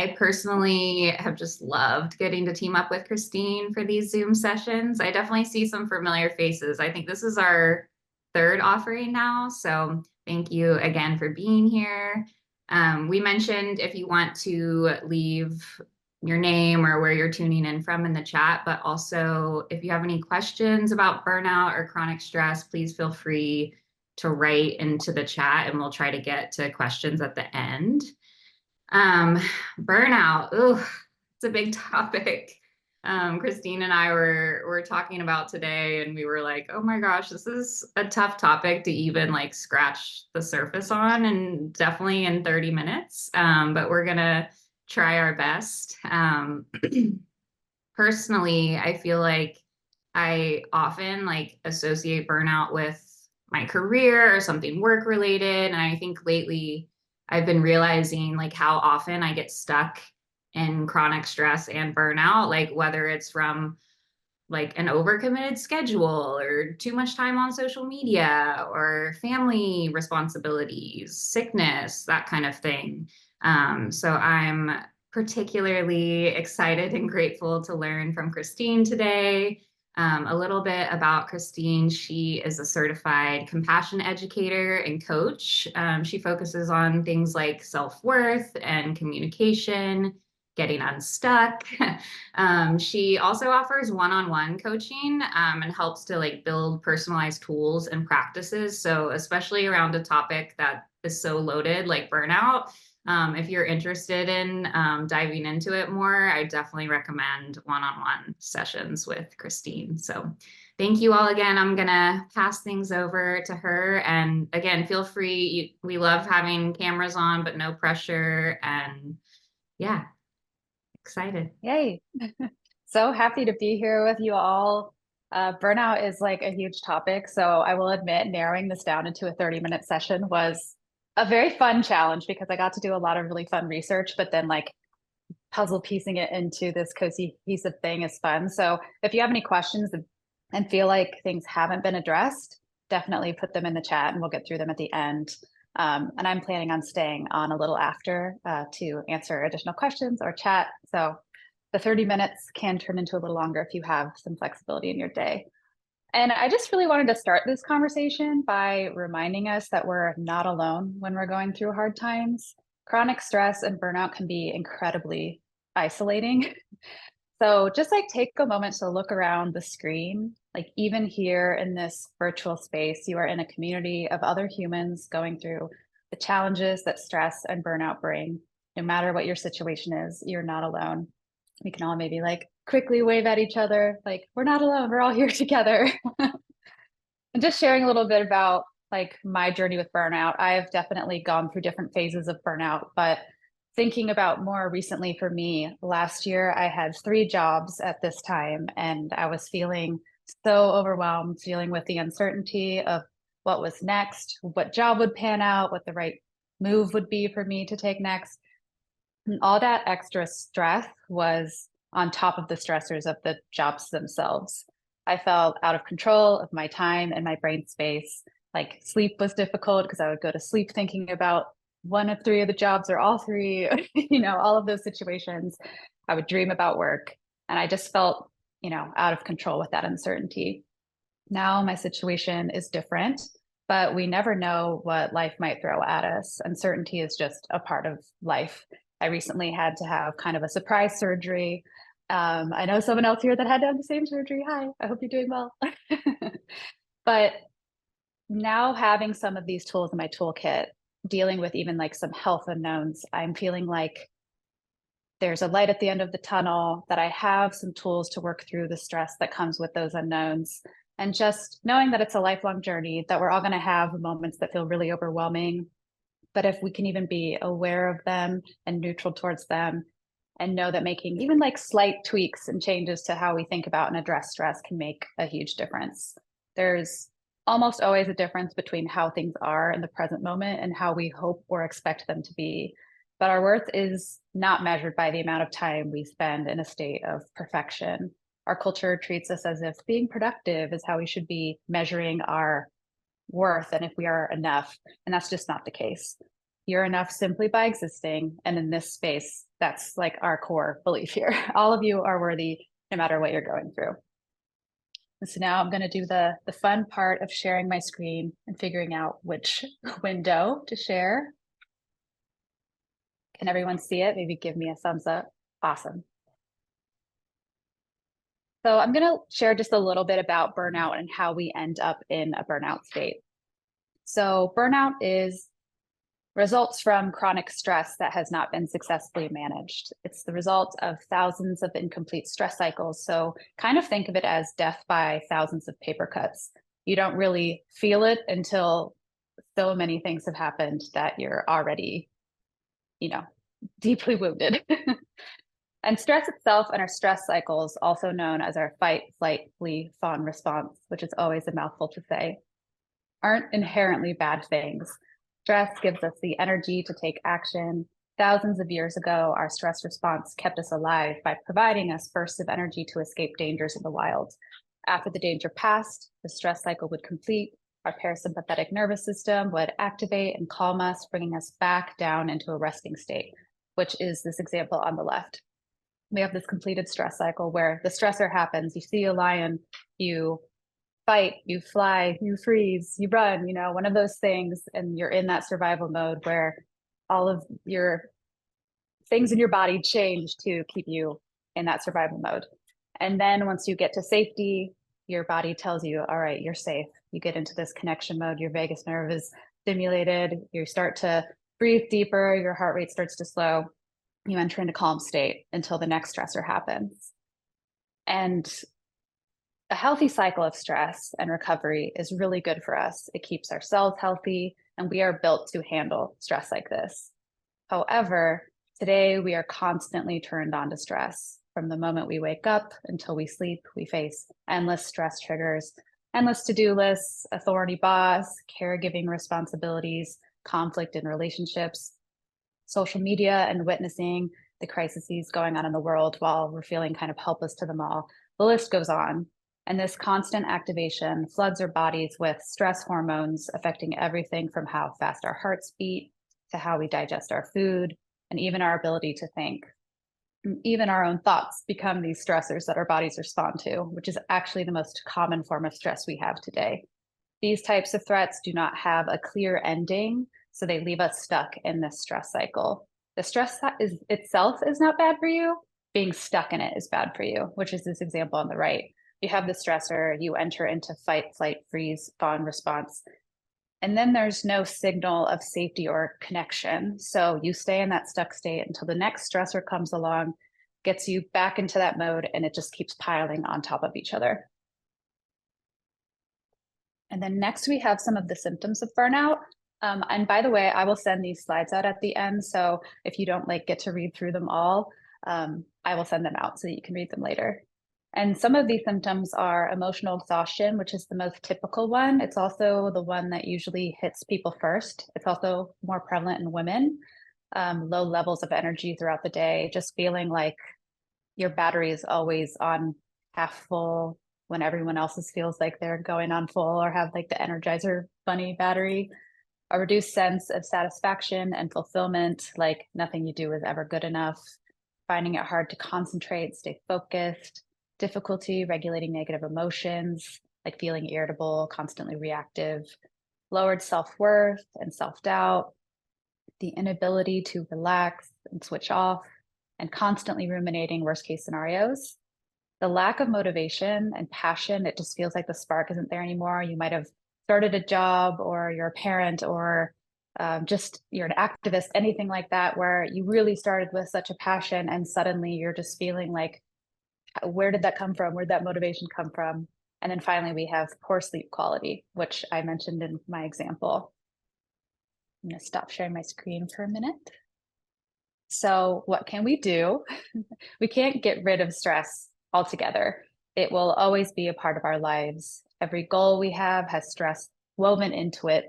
I personally have just loved getting to team up with Kristine for these Zoom sessions. I definitely see some familiar faces. I think this is our third offering now. So thank you again for being here. We mentioned if you want to leave your name or where you're tuning in from in the chat, but also if you have any questions about burnout or chronic stress, please feel free to write into the chat and we'll try to get to questions at the end. Um, Burnout, ooh, it's a big topic. Kristine and I were talking about today, and we were like, "Oh my gosh, this is a tough topic to even like scratch the surface on, and definitely in 30 minutes." But we're gonna try our best. Personally, I feel like I often like associate burnout with my career or something work related, and I think lately I've been realizing like how often I get stuck in chronic stress and burnout, like whether it's from like an overcommitted schedule or too much time on social media or family responsibilities, sickness, that kind of thing. So I'm particularly excited and grateful to learn from Kristine today. A little bit about Kristine. She is a certified compassion educator and coach. She focuses on things like self-worth and communication, getting unstuck. She also offers one-on-one coaching and helps to like build personalized tools and practices. So especially around a topic that is so loaded like burnout, if you're interested in diving into it more, I definitely recommend one-on-one sessions with Kristine. So thank you all again. I'm gonna pass things over to her. And again, feel free. We love having cameras on, but no pressure. And yeah, excited. Yay. So happy to be here with you all. Burnout is like a huge topic. So I will admit, narrowing this down into a 30-minute session was a very fun challenge because I got to do a lot of really fun research, but then like puzzle piecing it into this cohesive thing is fun. So if you have any questions and feel like things haven't been addressed, definitely put them in the chat and we'll get through them at the end. And I'm planning on staying on a little after to answer additional questions or chat. So the 30 minutes can turn into a little longer if you have some flexibility in your day. And I just really wanted to start this conversation by reminding us that we're not alone when we're going through hard times. Chronic stress and burnout can be incredibly isolating. So just like take a moment to look around the screen, like even here in this virtual space, you are in a community of other humans going through the challenges that stress and burnout bring. No matter what your situation is, you're not alone. We can all maybe like quickly wave at each other, like, we're not alone, we're all here together. And just sharing a little bit about like my journey with burnout. I've definitely gone through different phases of burnout, but thinking about more recently for me, last year I had 3 jobs at this time, and I was feeling so overwhelmed, dealing with the uncertainty of what was next, what job would pan out, what the right move would be for me to take next. And all that extra stress was on top of the stressors of the jobs themselves. I felt out of control of my time and my brain space. Like sleep was difficult because I would go to sleep thinking about one of 3 of the jobs or all 3, all of those situations. I would dream about work and I just felt, out of control with that uncertainty. Now my situation is different, but we never know what life might throw at us. Uncertainty is just a part of life. I recently had to have kind of a surprise surgery. I know someone else here that had to have the same surgery. Hi, I hope you're doing well. But now having some of these tools in my toolkit, dealing with even like some health unknowns, I'm feeling like there's a light at the end of the tunnel, that I have some tools to work through the stress that comes with those unknowns. And just knowing that it's a lifelong journey, that we're all going to have moments that feel really overwhelming. But if we can even be aware of them and neutral towards them, and know that making even like slight tweaks and changes to how we think about and address stress can make a huge difference. There's almost always a difference between how things are in the present moment and how we hope or expect them to be. But our worth is not measured by the amount of time we spend in a state of perfection. Our culture treats us as if being productive is how we should be measuring our worth and if we are enough. And that's just not the case. You're enough simply by existing. And in this space, That's like our core belief here. All of you are worthy no matter what you're going through. And so now I'm going to do the fun part of sharing my screen and figuring out which window to share. Can everyone see it? Maybe give me a thumbs up. Awesome. So I'm going to share just a little bit about burnout and how we end up in a burnout state. So burnout is results from chronic stress that has not been successfully managed. It's the result of thousands of incomplete stress cycles. So kind of think of it as death by thousands of paper cuts. You don't really feel it until so many things have happened that you're already, deeply wounded. And stress itself and our stress cycles, also known as our fight, flight, flee, fawn response, which is always a mouthful to say, aren't inherently bad things. Stress gives us the energy to take action. Thousands of years ago, our stress response kept us alive by providing us bursts of energy to escape dangers in the wild. After the danger passed, the stress cycle would complete. Our parasympathetic nervous system would activate and calm us, bringing us back down into a resting state, which is this example on the left. We have this completed stress cycle where the stressor happens. You see a lion, you fight, you fly, you freeze, you run, one of those things. And you're in that survival mode where all of your things in your body change to keep you in that survival mode. And then once you get to safety, your body tells you, all right, you're safe. You get into this connection mode. Your vagus nerve is stimulated. You start to breathe deeper. Your heart rate starts to slow. You enter into calm state until the next stressor happens. And a healthy cycle of stress and recovery is really good for us. It keeps our cells healthy, and we are built to handle stress like this. However, today we are constantly turned on to stress. From the moment we wake up until we sleep, we face endless stress triggers, endless to-do lists, a thorny boss, caregiving responsibilities, conflict in relationships, social media, and witnessing the crises going on in the world while we're feeling kind of helpless to them all. The list goes on. And this constant activation floods our bodies with stress hormones, affecting everything from how fast our hearts beat to how we digest our food and even our ability to think. Even our own thoughts become these stressors that our bodies respond to, which is actually the most common form of stress we have today. These types of threats do not have a clear ending, so they leave us stuck in this stress cycle. The stress itself is not bad for you. Being stuck in it is bad for you, which is this example on the right. You have the stressor, you enter into fight, flight, freeze, fawn response, and then there's no signal of safety or connection. So you stay in that stuck state until the next stressor comes along, gets you back into that mode, and it just keeps piling on top of each other. And then next we have some of the symptoms of burnout. And by the way, I will send these slides out at the end. So if you don't get to read through them all, I will send them out so that you can read them later. And some of these symptoms are emotional exhaustion, which is the most typical one. It's also the one that usually hits people first. It's also more prevalent in women. Low levels of energy throughout the day, just feeling like your battery is always on half full when everyone else's feels like they're going on full or have the Energizer Bunny battery. A reduced sense of satisfaction and fulfillment, like nothing you do is ever good enough. Finding it hard to concentrate, stay focused. Difficulty regulating negative emotions, like feeling irritable, constantly reactive, lowered self-worth and self-doubt, the inability to relax and switch off, and constantly ruminating worst-case scenarios. The lack of motivation and passion, it just feels like the spark isn't there anymore. You might have started a job, or you're a parent, or just you're an activist, anything like that, where you really started with such a passion and suddenly you're just feeling like, where did that come from? Where'd that motivation come from? And then finally, we have poor sleep quality, which I mentioned in my example. I'm going to stop sharing my screen for a minute. So what can we do? We can't get rid of stress altogether. It will always be a part of our lives. Every goal we have has stress woven into it.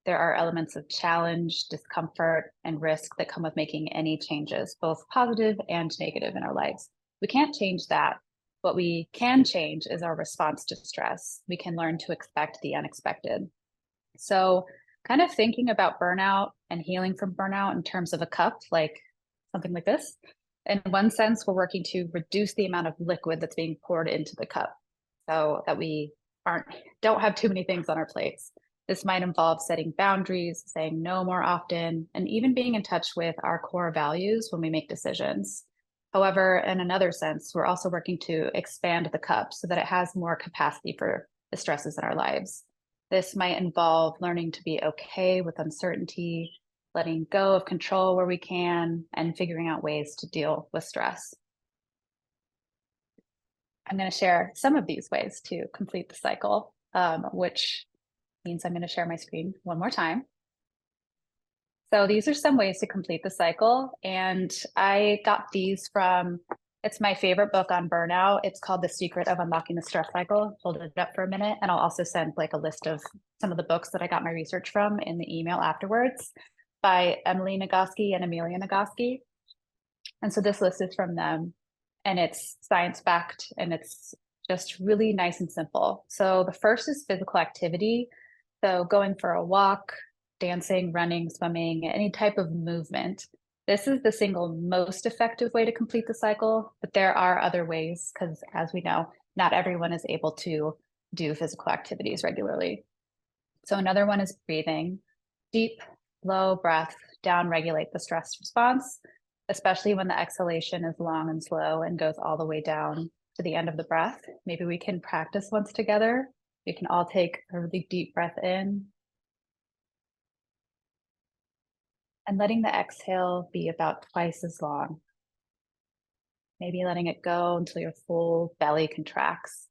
There are elements of challenge, discomfort, and risk that come with making any changes, both positive and negative in our lives. We can't change that. What we can change is our response to stress. We can learn to expect the unexpected. So kind of thinking about burnout and healing from burnout in terms of a cup, like something like this. In one sense, we're working to reduce the amount of liquid that's being poured into the cup so that we don't have too many things on our plates. This might involve setting boundaries, saying no more often, and even being in touch with our core values when we make decisions. However, in another sense, we're also working to expand the cup so that it has more capacity for the stresses in our lives. This might involve learning to be okay with uncertainty, letting go of control where we can, and figuring out ways to deal with stress. I'm going to share some of these ways to complete the cycle, which means I'm going to share my screen one more time. So these are some ways to complete the cycle. And I got these from, it's my favorite book on burnout. It's called The Secret of Unlocking the Stress Cycle. Hold it up for a minute. And I'll also send like a list of some of the books that I got my research from in the email afterwards, by Emily Nagoski and Amelia Nagoski. And so this list is from them, and it's science-backed, and it's just really nice and simple. So the first is physical activity. So going for a walk, dancing, running, swimming, any type of movement. This is the single most effective way to complete the cycle, but there are other ways because, as we know, not everyone is able to do physical activities regularly. So another one is breathing. Deep, low breath down regulate the stress response, especially when the exhalation is long and slow and goes all the way down to the end of the breath. Maybe we can practice once together. We can all take a really deep breath in and letting the exhale be about twice as long. Maybe letting it go until your full belly contracts.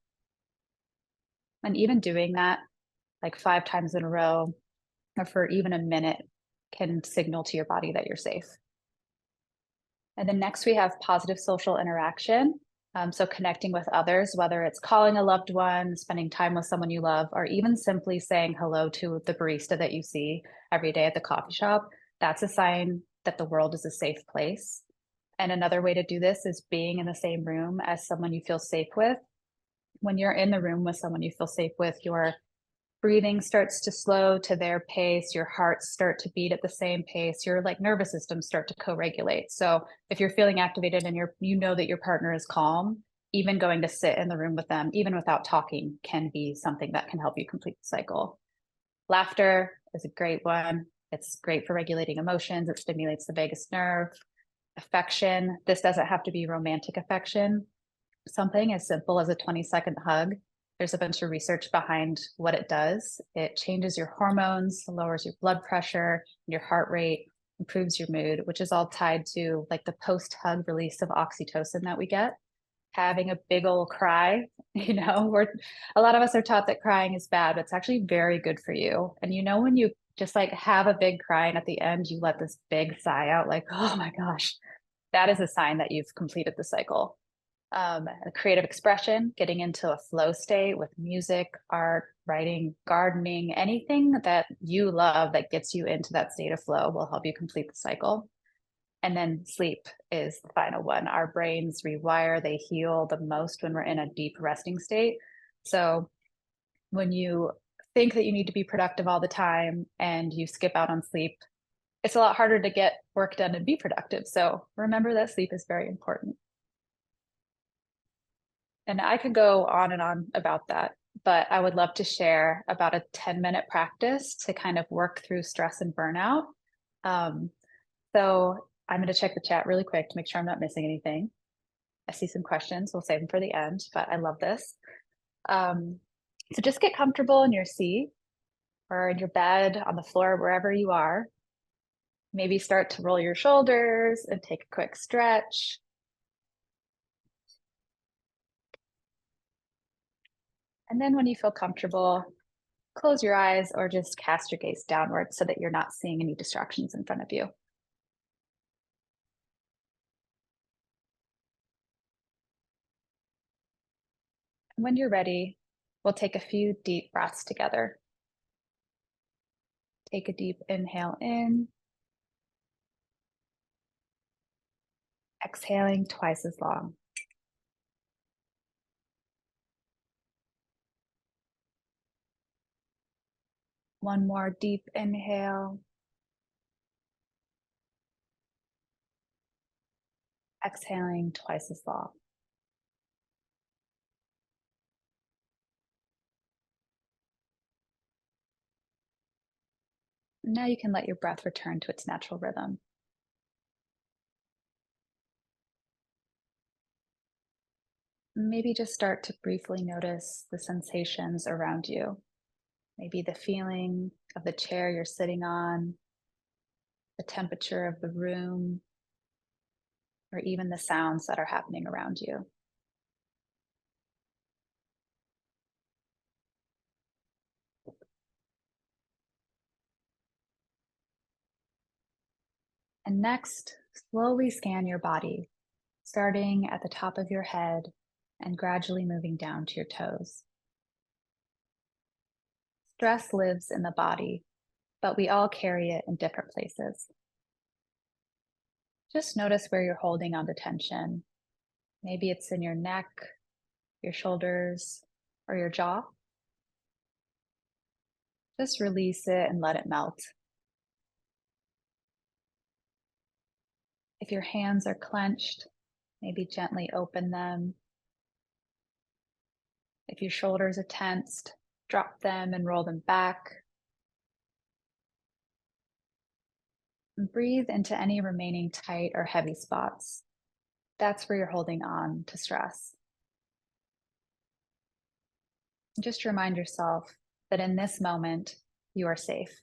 And even doing that like 5 times in a row or for even a minute can signal to your body that you're safe. And then next we have positive social interaction. So connecting with others, whether it's calling a loved one, spending time with someone you love, or even simply saying hello to the barista that you see every day at the coffee shop, that's a sign that the world is a safe place. And another way to do this is being in the same room as someone you feel safe with. When you're in the room with someone you feel safe with, your breathing starts to slow to their pace, your hearts start to beat at the same pace, your like nervous system start to co-regulate. So if you're feeling activated and you know that your partner is calm, even going to sit in the room with them, even without talking, can be something that can help you complete the cycle. Laughter is a great one. It's great for regulating emotions. It stimulates the vagus nerve. Affection. This doesn't have to be romantic affection. Something as simple as a 20-second hug. There's a bunch of research behind what it does. It changes your hormones, lowers your blood pressure, your heart rate, improves your mood, which is all tied to like the post-hug release of oxytocin that we get. Having a big old cry, a lot of us are taught that crying is bad, but it's actually very good for you. And when you just like have a big cry and at the end you let this big sigh out, like, oh my gosh, that is a sign that you've completed the cycle. Creative expression, getting into a flow state with music, art, writing, gardening, anything that you love that gets you into that state of flow will help you complete the cycle. And then sleep is the final one. Our brains rewire, they heal the most when we're in a deep resting state. So when you think that you need to be productive all the time and you skip out on sleep, it's a lot harder to get work done and be productive. So remember that sleep is very important. And I could go on and on about that, but I would love to share about a 10-minute practice to kind of work through stress and burnout. So I'm going to check the chat really quick to make sure I'm not missing anything. I see some questions. We'll save them for the end, but I love this. So just get comfortable in your seat or in your bed, on the floor, wherever you are. Maybe start to roll your shoulders and take a quick stretch. And then when you feel comfortable, close your eyes or just cast your gaze downward so that you're not seeing any distractions in front of you. And when you're ready, we'll take a few deep breaths together. Take a deep inhale in. Exhaling twice as long. One more deep inhale. exhaling twice as long. Now you can let your breath return to its natural rhythm. Maybe just start to briefly notice the sensations around you. Maybe the feeling of the chair you're sitting on, the temperature of the room, or even the sounds that are happening around you. And next, slowly scan your body, starting at the top of your head and gradually moving down to your toes. Stress lives in the body, but we all carry it in different places. Just notice where you're holding on to tension. Maybe it's in your neck, your shoulders, or your jaw. Just release it and let it melt. If your hands are clenched, maybe gently open them. If your shoulders are tensed, drop them and roll them back. And breathe into any remaining tight or heavy spots. That's where you're holding on to stress. And just remind yourself that in this moment, you are safe.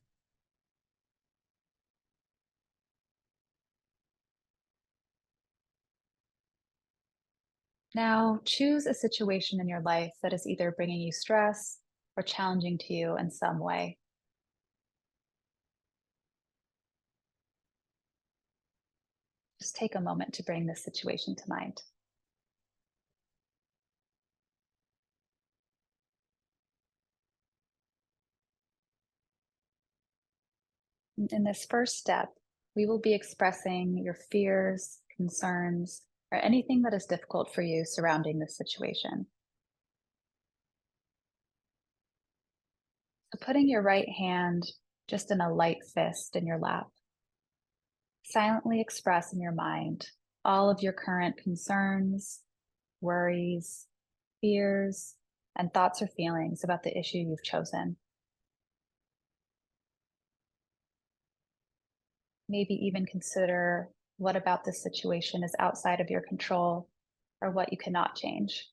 Now, choose a situation in your life that is either bringing you stress or challenging to you in some way. Just take a moment to bring this situation to mind. In this first step, we will be expressing your fears, concerns, or anything that is difficult for you surrounding this situation. So putting your right hand just in a light fist in your lap, silently express in your mind all of your current concerns, worries, fears, and thoughts or feelings about the issue you've chosen. Maybe even consider what about this situation is outside of your control or what you cannot change.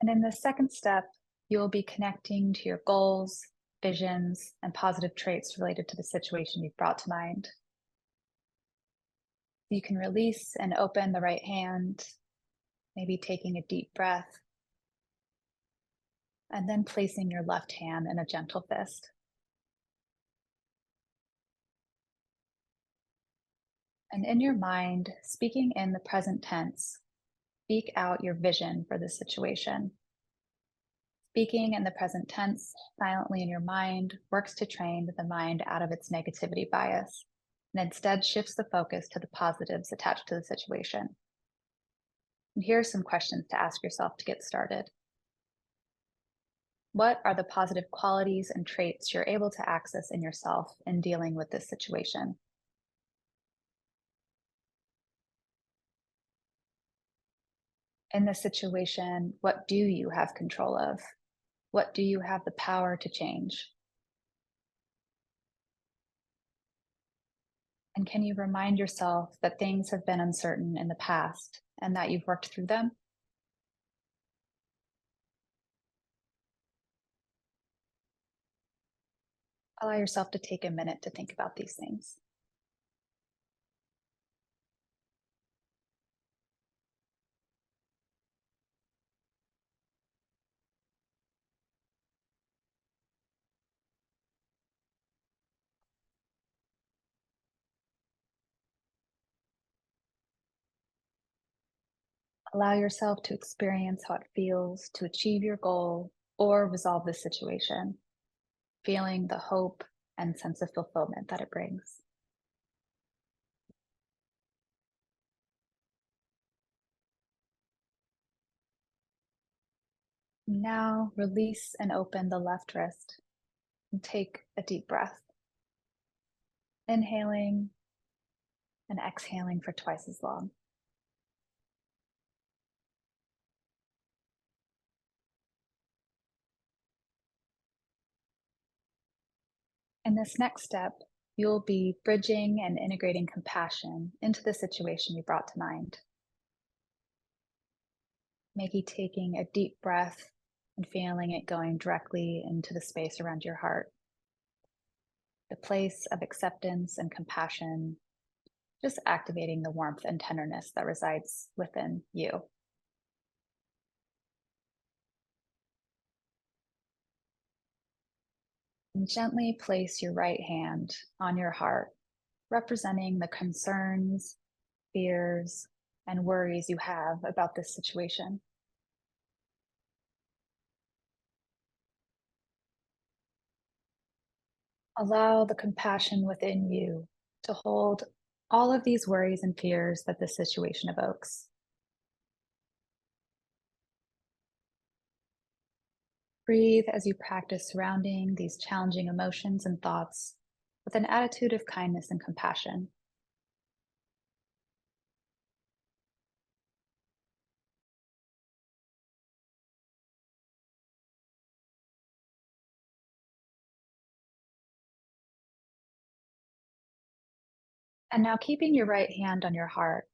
And in the second step, you will be connecting to your goals, visions, and positive traits related to the situation you've brought to mind. You can release and open the right hand, maybe taking a deep breath, and then placing your left hand in a gentle fist. And in your mind, speaking in the present tense, speak out your vision for this situation. Speaking in the present tense silently in your mind works to train the mind out of its negativity bias and instead shifts the focus to the positives attached to the situation. And here are some questions to ask yourself to get started. What are the positive qualities and traits you're able to access in yourself in dealing with this situation? In this situation, what do you have control of? What do you have the power to change? And can you remind yourself that things have been uncertain in the past and that you've worked through them? Allow yourself to take a minute to think about these things. Allow yourself to experience how it feels to achieve your goal or resolve this situation, feeling the hope and sense of fulfillment that it brings. Now release and open the left wrist and take a deep breath, inhaling and exhaling for twice as long. In this next step, you'll be bridging and integrating compassion into the situation you brought to mind. Maybe taking a deep breath and feeling it going directly into the space around your heart, the place of acceptance and compassion, just activating the warmth and tenderness that resides within you. And gently place your right hand on your heart, representing the concerns, fears, and worries you have about this situation. Allow the compassion within you to hold all of these worries and fears that this situation evokes. Breathe as you practice surrounding these challenging emotions and thoughts with an attitude of kindness and compassion. And now, keeping your right hand on your heart,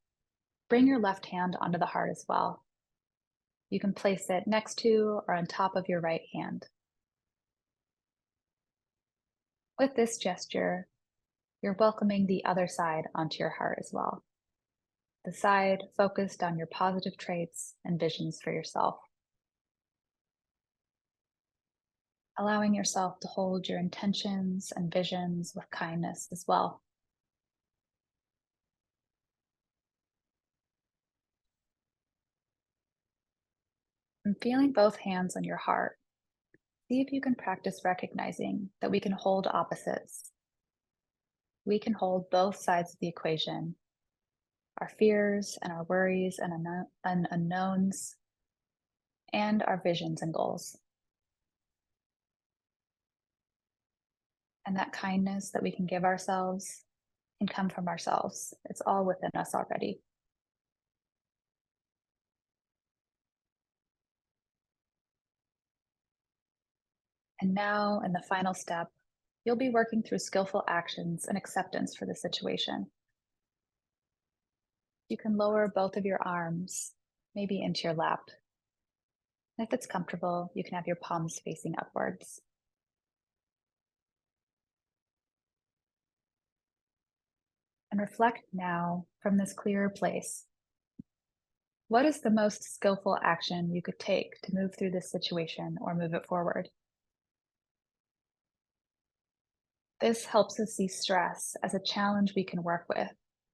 bring your left hand onto the heart as well. You can place it next to or on top of your right hand. With this gesture, you're welcoming the other side onto your heart as well. The side focused on your positive traits and visions for yourself. Allowing yourself to hold your intentions and visions with kindness as well. And feeling both hands on your heart, see if you can practice recognizing that we can hold opposites. We can hold both sides of the equation, our fears and our worries and unknowns, and our visions and goals. And that kindness that we can give ourselves can come from ourselves. It's all within us already. And now, in the final step, you'll be working through skillful actions and acceptance for the situation. You can lower both of your arms, maybe into your lap. And if it's comfortable, you can have your palms facing upwards. And reflect now from this clearer place. What is the most skillful action you could take to move through this situation or move it forward? This helps us see stress as a challenge we can work with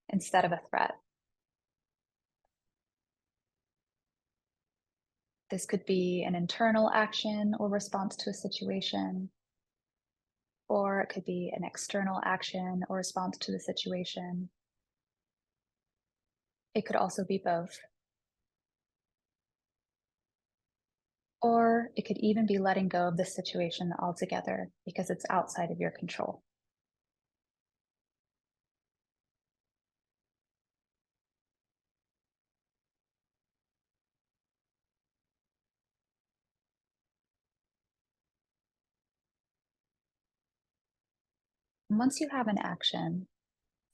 instead of a threat. This could be an internal action or response to a situation, or it could be an external action or response to the situation. It could also be both. Or it could even be letting go of the situation altogether because it's outside of your control. And once you have an action,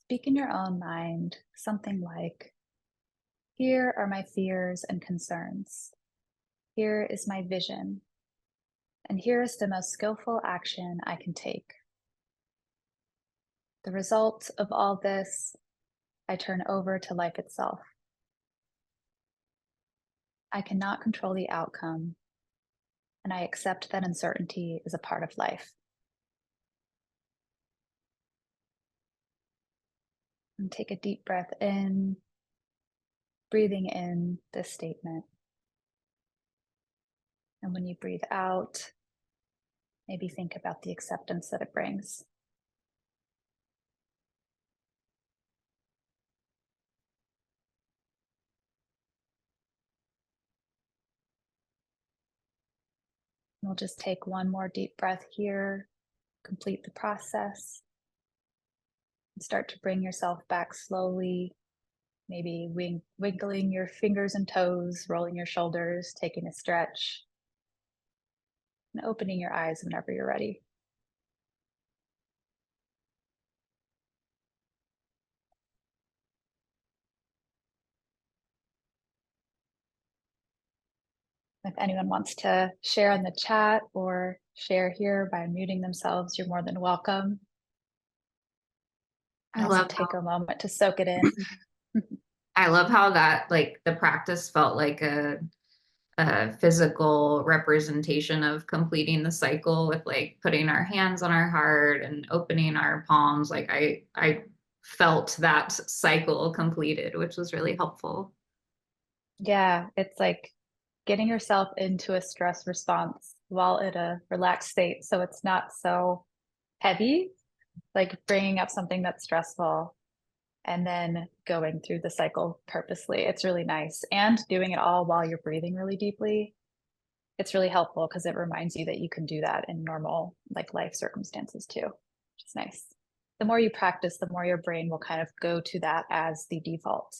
speak in your own mind something like, here are my fears and concerns. Here is my vision. And here is the most skillful action I can take. The result of all this, I turn over to life itself. I cannot control the outcome, and I accept that uncertainty is a part of life. And take a deep breath in breathing in this statement. And when you breathe out, maybe think about the acceptance that it brings. We'll just take one more deep breath here, complete the process, and start to bring yourself back slowly, maybe wiggling your fingers and toes, rolling your shoulders, taking a stretch, and opening your eyes whenever you're ready. If anyone wants to share in the chat or share here by muting themselves, you're more than welcome. I Also love take a moment to soak it in. I love how that like the practice felt like a physical representation of completing the cycle with like putting our hands on our heart and opening our palms. Like I felt that cycle completed, which was really helpful. Yeah, it's like getting yourself into a stress response while in a relaxed state. So it's not so heavy, like bringing up something that's stressful and then going through the cycle purposely. It's really nice. And doing it all while you're breathing really deeply. It's really helpful because it reminds you that you can do that in normal like life circumstances too, which is nice. The more you practice, the more your brain will kind of go to that as the default.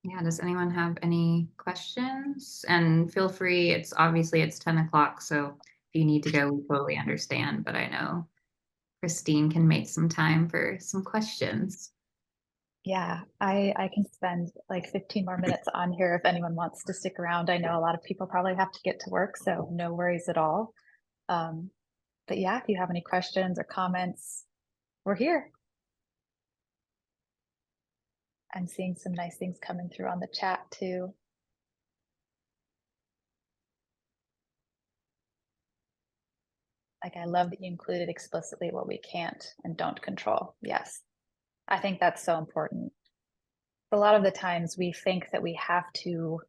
Yeah, does anyone have any questions? And feel free, it's 10 o'clock, so if you need to go, we totally understand, but I know Kristine can make some time for some questions. Yeah, I can spend like 15 more minutes on here if anyone wants to stick around. I know a lot of people probably have to get to work, so no worries at all. Um, but yeah, if you have any questions or comments, we're here. I'm seeing some nice things coming through on the chat too. Like, I love that you included explicitly what we can't and don't control. Yes, I think that's so important. A lot of the times we think that we have to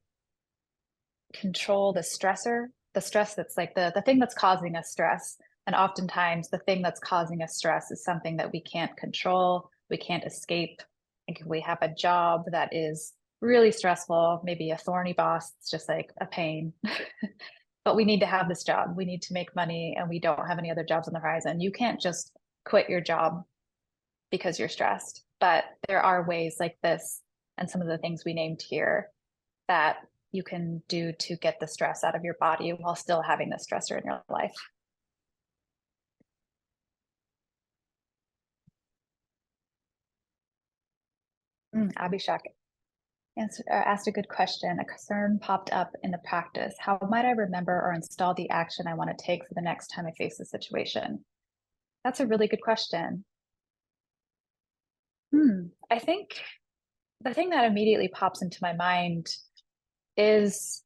control the stressor, the stress that's like the thing that's causing us stress. And oftentimes the thing that's causing us stress is something that we can't control, we can't escape. Like if we have a job that is really stressful, maybe a thorny boss, it's just like a pain. But we need to have this job. We need to make money and we don't have any other jobs on the horizon. You can't just quit your job because you're stressed. But there are ways like this and some of the things we named here that you can do to get the stress out of your body while still having the stressor in your life. Abhishek asked a good question. A concern popped up in the practice. How might I remember or install the action I want to take for the next time I face the situation? That's a really good question. I think the thing that immediately pops into my mind is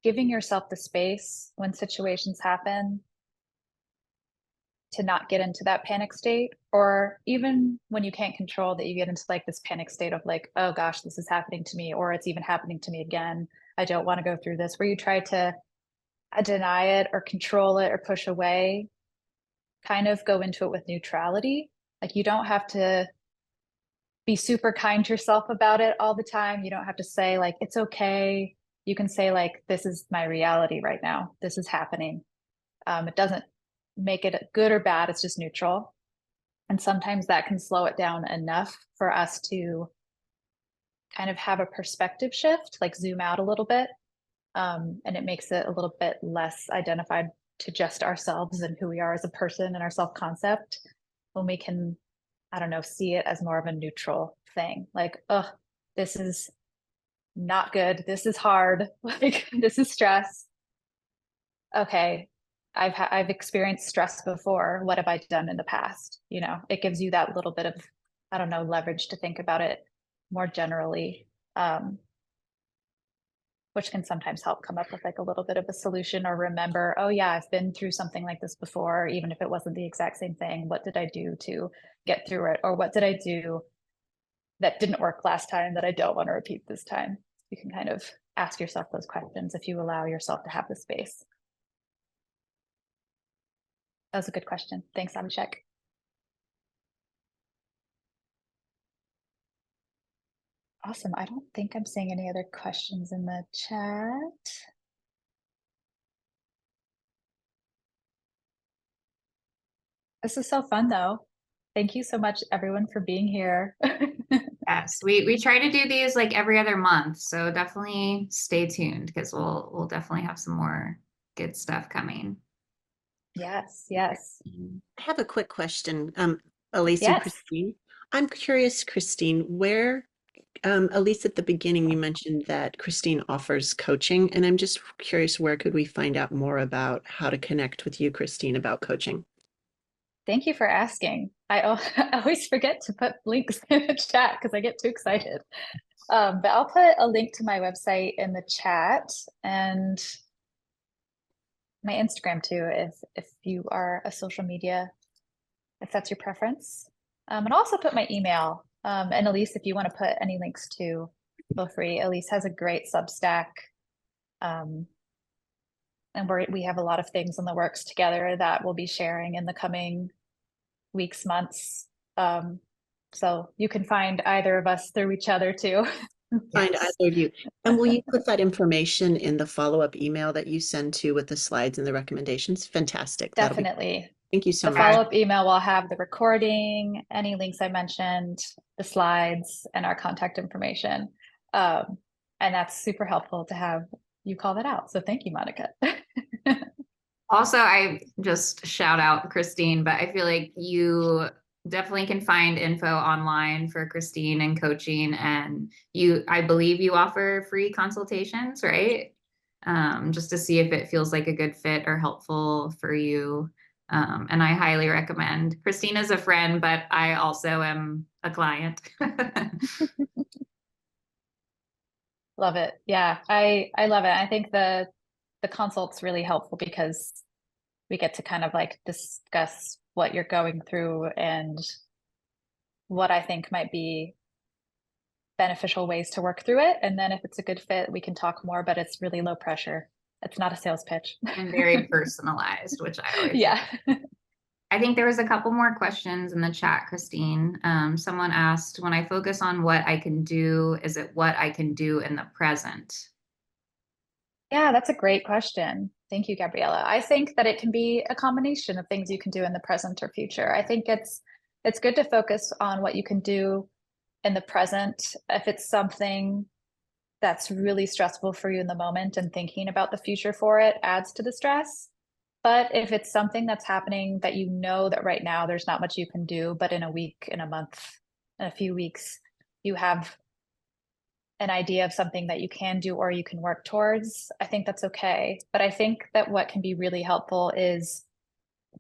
giving yourself the space when situations happen to not get into that panic state, or even when you can't control that, you get into like this panic state of like, oh gosh, this is happening to me, or it's even happening to me again. I don't want to go through this, where you try to deny it or control it or push away, kind of go into it with neutrality. Like you don't have to be super kind to yourself about it all the time. You don't have to say like, it's okay. You can say like, this is my reality right now. This is happening. It doesn't make it good or bad. It's just neutral. And sometimes that can slow it down enough for us to kind of have a perspective shift, like zoom out a little bit. And it makes it a little bit less identified to just ourselves and who we are as a person and our self concept when we can, I don't know, see it as more of a neutral thing. Like, oh, this is not good. This is hard. Like, this is stress. Okay, I've experienced stress before. What have I done in the past? You know, it gives you that little bit of, I don't know, leverage to think about it more generally. which can sometimes help come up with like a little bit of a solution or remember, oh yeah, I've been through something like this before, even if it wasn't the exact same thing. What did I do to get through it? Or what did I do that didn't work last time that I don't want to repeat this time? You can kind of ask yourself those questions if you allow yourself to have the space. That was a good question. Thanks, Abhishek. Awesome. I don't think I'm seeing any other questions in the chat. This is so fun though. Thank you so much, everyone, for being here. Yes, we try to do these like every other month, so definitely stay tuned because we'll definitely have some more good stuff coming. Yes, yes. I have a quick question, Elise and Yes. Kristine. I'm curious, Kristine, where, Elise, at the beginning, you mentioned that Kristine offers coaching, and I'm just curious, where could we find out more about how to connect with you, Kristine, about coaching? Thank you for asking. I always forget to put links in the chat because I get too excited. But I'll put a link to my website in the chat and my Instagram too, if you are a social media, if that's your preference. And I'll also put my email. And Elise, if you want to put any links too, feel free. Elise has a great Substack. And we have a lot of things in the works together that we'll be sharing in the coming weeks, months. So you can find either of us through each other too. Find Yes. either of you. And will you put that information in the follow-up email that you send to with the slides and the recommendations? Fantastic. That'll be, Definitely. thank you so The much. follow-up email will have the recording, any links I mentioned, the slides, and our contact information. And that's super helpful to have you call that out. So thank you, Monica. Also, I just shout out Kristine, but I feel like you definitely can find info online for Kristine and coaching. And I believe you offer free consultations, right? Just to see if it feels like a good fit or helpful for you. And I highly recommend. Kristine is a friend, but I also am a client. Love it. Yeah, I love it. I think the consult's really helpful because we get to kind of like discuss what you're going through and what I think might be beneficial ways to work through it. And then if it's a good fit, we can talk more, but it's really low pressure. It's not a sales pitch. And very personalized, which I always Yeah. I think there was a couple more questions in the chat, Kristine. Someone asked, when I focus on what I can do, is it what I can do in the present? Yeah, that's a great question. Thank you, Gabriella. I think that it can be a combination of things you can do in the present or future. I think it's good to focus on what you can do in the present. If it's something that's really stressful for you in the moment and thinking about the future for it adds to the stress. But if it's something that's happening that you know that right now there's not much you can do, but in a week, in a month, in a few weeks, you have an idea of something that you can do or you can work towards, I think that's okay. But I think that what can be really helpful is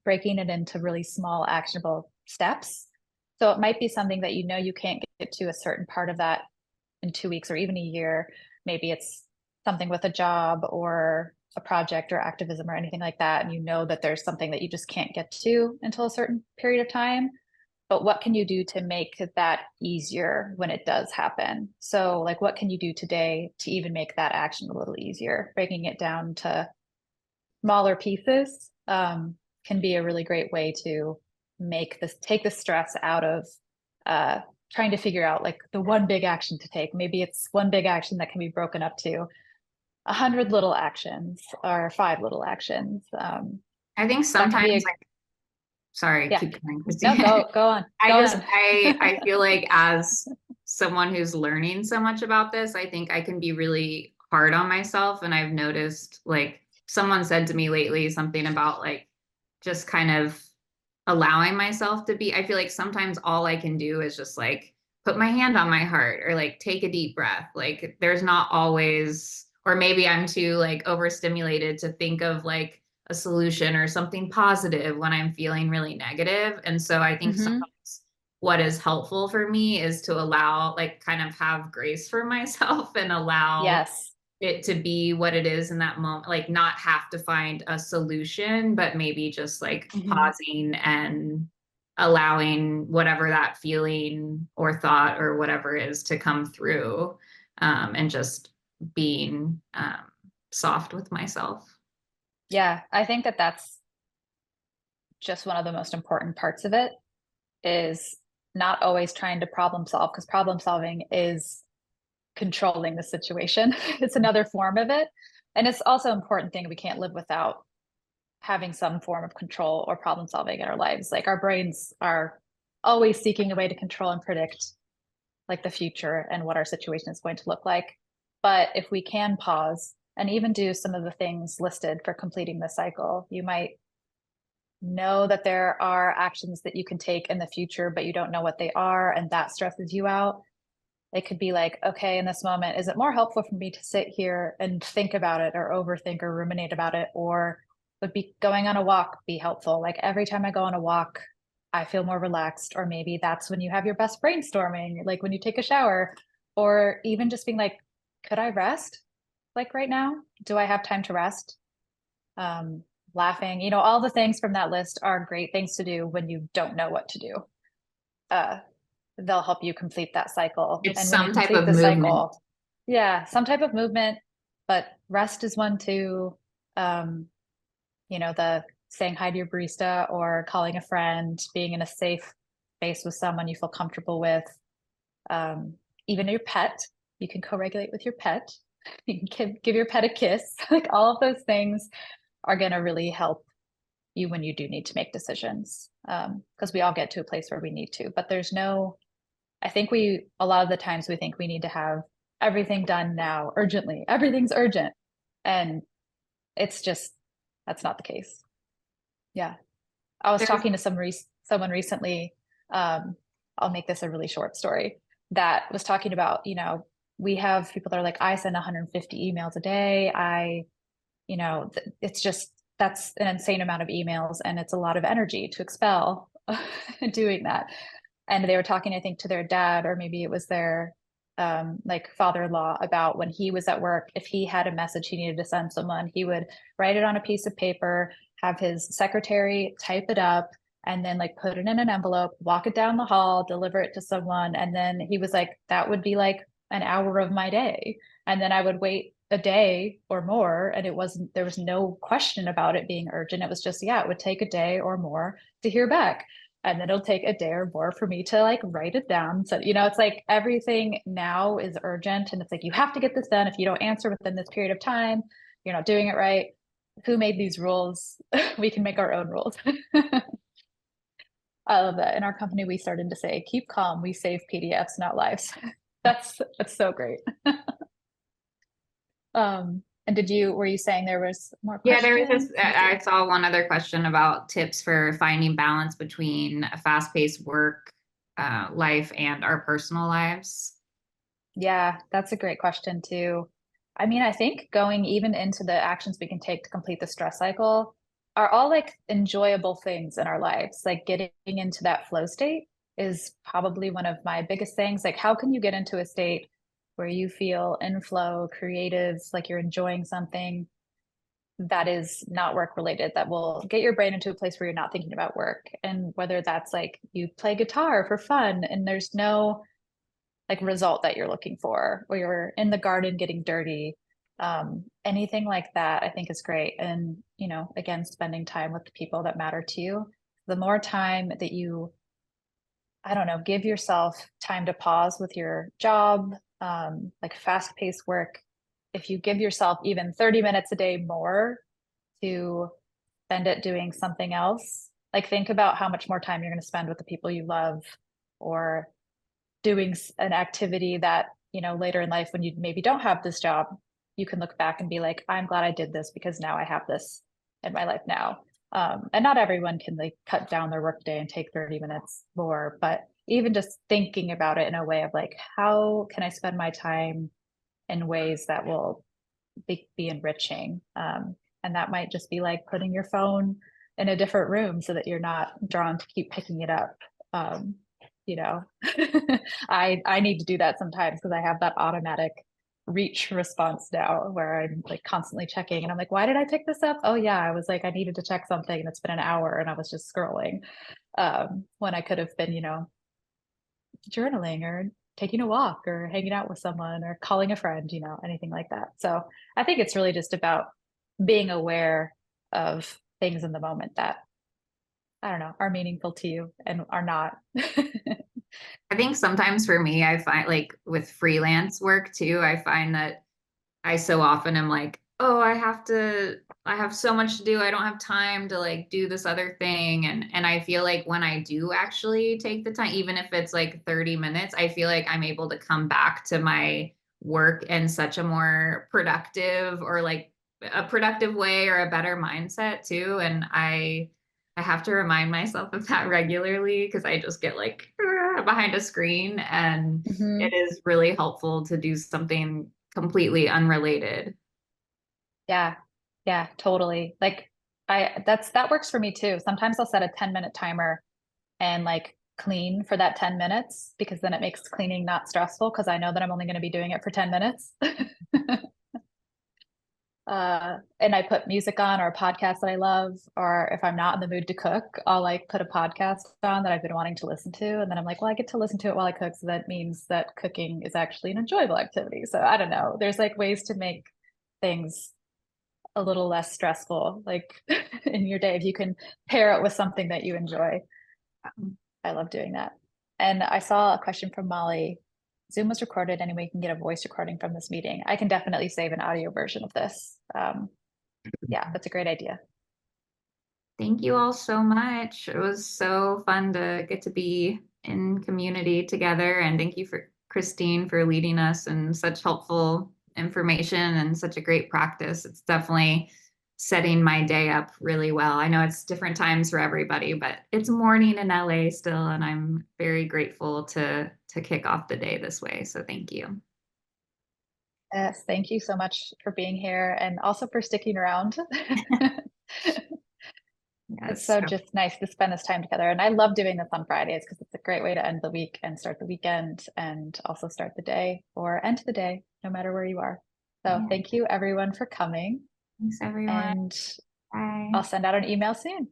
breaking it into really small, actionable steps. So it might be something that you know you can't get to a certain part of that in 2 weeks or even a year. Maybe it's something with a job or a project or activism or anything like that. And you know that there's something that you just can't get to until a certain period of time. But what can you do to make that easier when it does happen? So, like, what can you do today to even make that action a little easier? Breaking it down to smaller pieces can be a really great way to take the stress out of trying to figure out like the one big action to take. Maybe it's one big action that can be broken up to 100 little actions or 5 little actions. I think That can be sometimes, like, sorry, yeah. keep going, No, Kristine. go on. Go on. I feel like as someone who's learning so much about this, I think I can be really hard on myself. And I've noticed, like, someone said to me lately something about like just kind of allowing myself to be. I feel like sometimes all I can do is just like put my hand on my heart or like take a deep breath. Like there's not always, or maybe I'm too like overstimulated to think of like a solution or something positive when I'm feeling really negative. And so I think Mm-hmm. sometimes what is helpful for me is to allow, like, kind of have grace for myself and allow Yes. it to be what it is in that moment, like not have to find a solution, but maybe just like Mhm. pausing and allowing whatever that feeling or thought or whatever is to come through, and just being soft with myself. Yeah, I think that that's just one of the most important parts of it is not always trying to problem solve, because problem solving is controlling the situation. It's another form of it. And it's also an important thing we can't live without having some form of control or problem solving in our lives. Like our brains are always seeking a way to control and predict like the future and what our situation is going to look like. But if we can pause and even do some of the things listed for completing the cycle, you might know that there are actions that you can take in the future, but you don't know what they are, and that stresses you out. It could be like, okay, in this moment, is it more helpful for me to sit here and think about it or overthink or ruminate about it? Or would be going on a walk be helpful? Like every time I go on a walk, I feel more relaxed. Or maybe that's when you have your best brainstorming, like when you take a shower, or even just being like, could I rest? Like right now, do I have time to rest? Um, Laughing, all the things from that list are great things to do when you don't know what to do. Uh, they'll help you complete that cycle. It's And when you some type complete of the movement. cycle, yeah, some type of movement, but rest is one too. Um, the saying hi to your barista or calling a friend, being in a safe space with someone you feel comfortable with. Um, Even your pet, you can co-regulate with your pet. You can give your pet a kiss. Like all of those things are going to really help you when you do need to make decisions. Because we all get to a place where we need to, but I think a lot of the times we think we need to have everything done now urgently. Everything's urgent. And it's just, that's not the case. Yeah. I was There's talking to someone recently. Um, I'll make this a really short story that was talking about, we have people that are like, I send 150 emails a day. It's just, that's an insane amount of emails and it's a lot of energy to expel doing that. And they were talking, I think, to their dad, or maybe it was their like father-in-law, about when he was at work, if he had a message he needed to send someone, he would write it on a piece of paper, have his secretary type it up, and then like put it in an envelope, walk it down the hall, deliver it to someone. And then he was like, that would be like an hour of my day. And then I would wait a day or more, and there was no question about it being urgent. It was just, yeah, it would take a day or more to hear back, and then it'll take a day or more for me to like write it down. So, it's like everything now is urgent, and it's like you have to get this done. If you don't answer within this period of time, you're not doing it right. Who made these rules? We can make our own rules. I love that. In our company, we started to say, keep calm, we save PDFs, not lives. That's so great. And were you saying there was more Yeah, there was this, questions? Let me I see. saw one other question about tips for finding balance between a fast-paced work life and our personal lives. Yeah, that's a great question too. I mean, I think going even into the actions we can take to complete the stress cycle are all like enjoyable things in our lives. Like getting into that flow state is probably one of my biggest things. Like, how can you get into a state where you feel in flow, creative, like you're enjoying something that is not work related, that will get your brain into a place where you're not thinking about work? And whether that's like you play guitar for fun and there's no like result that you're looking for, or you're in the garden getting dirty, anything like that, I think is great. And again, spending time with the people that matter to you. The more time that you, I don't know, give yourself time to pause with your job, like fast paced work. If you give yourself even 30 minutes a day more to spend it doing something else, like think about how much more time you're going to spend with the people you love, or doing an activity that, later in life when you maybe don't have this job, you can look back and be like, I'm glad I did this because now I have this in my life now. And not everyone can like cut down their workday and take 30 minutes more, but even just thinking about it in a way of like, how can I spend my time in ways that will be enriching? And that might just be like putting your phone in a different room so that you're not drawn to keep picking it up. um, you know I need to do that sometimes because I have that automatic reach response now where I'm like constantly checking and I'm like, why did I pick this up? Oh yeah, I was like, I needed to check something and it's been an hour and I was just scrolling. When I could have been, journaling or taking a walk or hanging out with someone or calling a friend, anything like that. So I think it's really just about being aware of things in the moment that, I don't know, are meaningful to you and are not. I think sometimes for me, I find like with freelance work too, I find that I so often am like, oh, I have so much to do. I don't have time to like do this other thing. And I feel like when I do actually take the time, even if it's like 30 minutes, I feel like I'm able to come back to my work in such a more productive or like a productive way or a better mindset too. And I have to remind myself of that regularly because I just get like behind a screen, and it Mhm. is really helpful to do something completely unrelated. Yeah. Yeah, totally. Like that works for me too. Sometimes I'll set a 10-minute timer and like clean for that 10 minutes because then it makes cleaning not stressful because I know that I'm only going to be doing it for 10 minutes. And I put music on or a podcast that I love, or if I'm not in the mood to cook, I'll like put a podcast on that I've been wanting to listen to. And then I'm like, well, I get to listen to it while I cook. So that means that cooking is actually an enjoyable activity. So I don't know. There's like ways to make things a little less stressful, like in your day, if you can pair it with something that you enjoy. I love doing that. And I saw a question from Molly. Zoom was recorded anyway. You can get a voice recording from this meeting. I can definitely save an audio version of this. Yeah, that's a great idea. Thank you all so much. It was so fun to get to be in community together. And thank you for Kristine for leading us and such helpful information and such a great practice. It's definitely setting my day up really well. I know it's different times for everybody, but it's morning in LA still, and I'm very grateful to kick off the day this way. So thank you. Yes, thank you so much for being here and also for sticking around. It's Yes. so just nice to spend this time together. And I love doing this on Fridays because it's a great way to end the week and start the weekend and also start the day or end the day, no matter where you are. So Yeah. thank you everyone for coming. Thanks, everyone. And Bye. I'll send out an email soon.